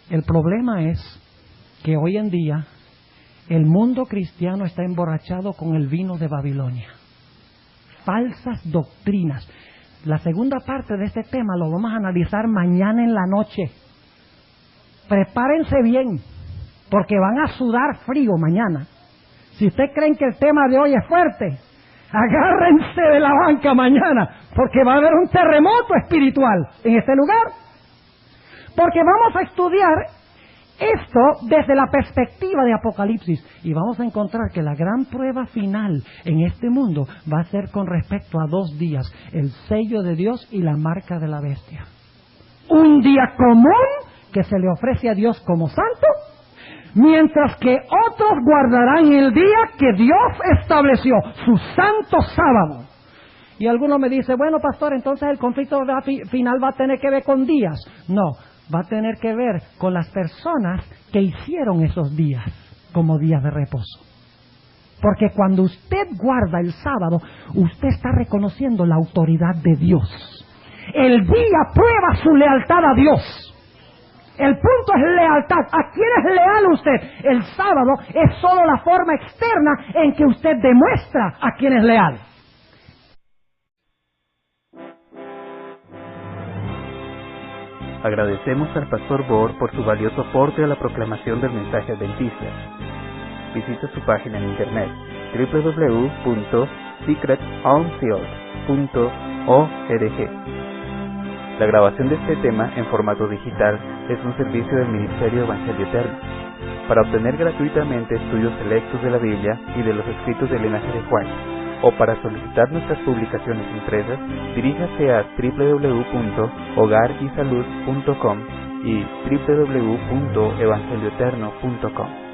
El problema es que hoy en día el mundo cristiano está emborrachado con el vino de Babilonia. Falsas doctrinas. La segunda parte de este tema lo vamos a analizar mañana en la noche. Prepárense bien, porque van a sudar frío mañana. Si ustedes creen que el tema de hoy es fuerte, agárrense de la banca mañana, porque va a haber un terremoto espiritual en este lugar. Porque vamos a estudiar esto desde la perspectiva de Apocalipsis y vamos a encontrar que la gran prueba final en este mundo va a ser con respecto a 2 días, el sello de Dios y la marca de la bestia. Un día común que se le ofrece a Dios como santo, mientras que otros guardarán el día que Dios estableció, su santo sábado. Y alguno me dice, bueno, pastor, entonces el conflicto final va a tener que ver con días. No, va a tener que ver con las personas que hicieron esos días como días de reposo. Porque cuando usted guarda el sábado, usted está reconociendo la autoridad de Dios. El día prueba su lealtad a Dios. El punto es lealtad. ¿A quién es leal usted? El sábado es solo la forma externa en que usted demuestra a quién es leal. Agradecemos al Pastor Bohr por su valioso aporte a la proclamación del mensaje adventista. Visite su página en internet www.secretonfield.org. La grabación de este tema en formato digital es un servicio del Ministerio Evangelio Eterno. Para obtener gratuitamente estudios selectos de la Biblia y de los escritos del linaje de Juan, o para solicitar nuestras publicaciones impresas, diríjase a www.hogarysalud.com y www.evangelioeterno.com.